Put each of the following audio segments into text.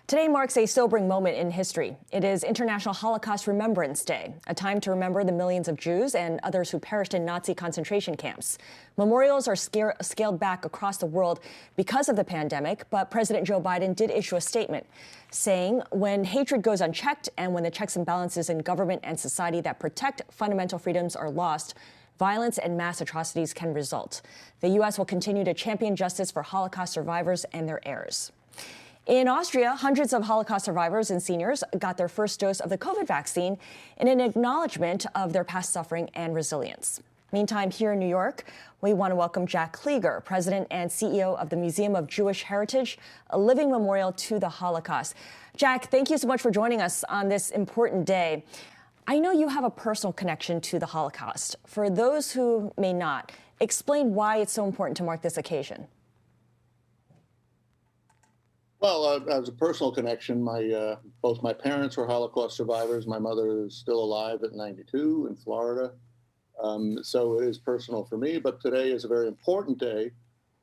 Today marks a sobering moment in history. It is International Holocaust Remembrance Day, a time to remember the millions of Jews and others who perished in Nazi concentration camps. Memorials are scaled back across the world because of the pandemic, but President Joe Biden did issue a statement saying when hatred goes unchecked and when the checks and balances in government and society that protect fundamental freedoms are lost, violence and mass atrocities can result. The U.S. will continue to champion justice for Holocaust survivors and their heirs. In Austria, hundreds of Holocaust survivors and seniors got their first dose of the COVID vaccine in an acknowledgement of their past suffering and resilience. Meantime, here in New York, we want to welcome Jack Klieger, President and CEO of the Museum of Jewish Heritage, a living memorial to the Holocaust. Jack, thank you so much for joining us on this important day. I know you have a personal connection to the Holocaust. For those who may not, explain why it's so important to mark this occasion. Well, as a personal connection, both my parents were Holocaust survivors. My mother is still alive at 92 in Florida. So it is personal for me. But today is a very important day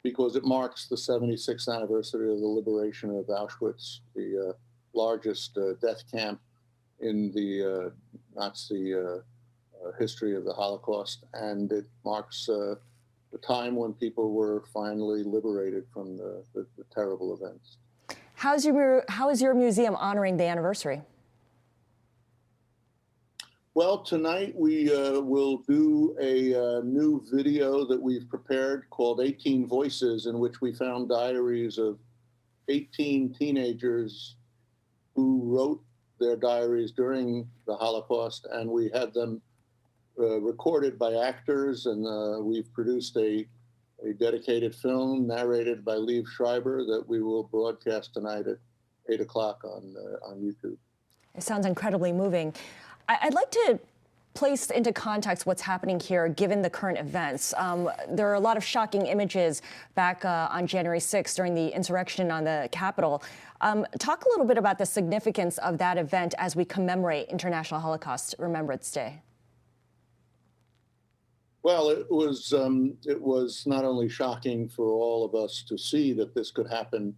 because it marks the 76th anniversary of the liberation of Auschwitz, the largest death camp in the Nazi history of the Holocaust. And it marks the time when people were finally liberated from the terrible events. How is your museum honoring the anniversary? Well, tonight we will do a new video that we've prepared called 18 Voices, in which we found diaries of 18 teenagers who wrote their diaries during the Holocaust, and we had them recorded by actors, and we've produced a dedicated film narrated by Liev Schreiber that we will broadcast tonight at 8 o'clock on YouTube. It sounds incredibly moving. I'd like to place into context what's happening here, given the current events. There are a lot of shocking images back on January 6th during the insurrection on the Capitol. Talk a little bit about the significance of that event as we commemorate International Holocaust Remembrance Day. Well, it was not only shocking for all of us to see that this could happen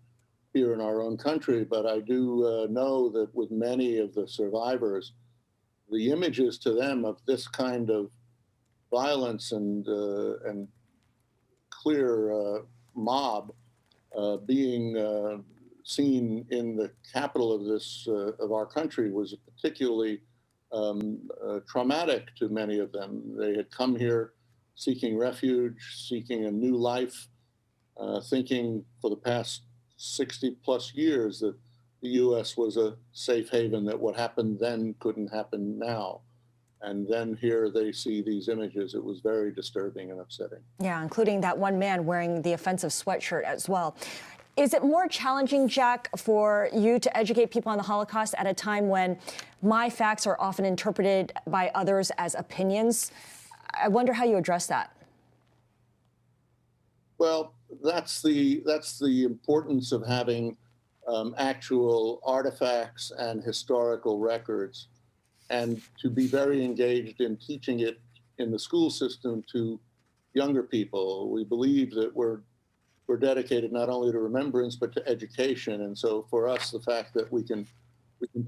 here in our own country, but I do know that with many of the survivors, the images to them of this kind of violence and clear mob being seen in the capital of our country was particularly traumatic to many of them. They had come here seeking refuge, seeking a new life, thinking for the past 60 plus years that the U.S. was a safe haven, that what happened then couldn't happen now. And then here they see these images. It was very disturbing and upsetting. Yeah, including that one man wearing the offensive sweatshirt as well. Is it more challenging, Jack, for you to educate people on the Holocaust at a time when my facts are often interpreted by others as opinions? I wonder how you address that. Well, that's the importance of having actual artifacts and historical records, and to be very engaged in teaching it in the school system to younger people. We believe that we're dedicated not only to remembrance, but to education. And so for us, the fact that we can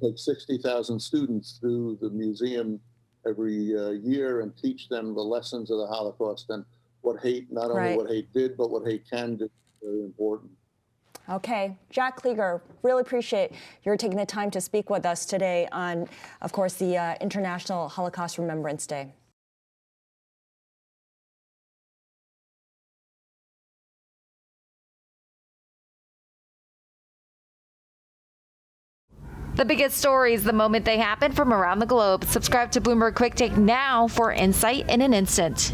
take 60,000 students through the museum every year and teach them the lessons of the Holocaust and what hate, not only what hate did, but what hate can do, is very important. Okay. Jack Klieger, really appreciate your taking the time to speak with us today on, of course, the International Holocaust Remembrance Day. The biggest stories the moment they happen from around the globe. Subscribe to Bloomberg Quicktake now for insight in an instant.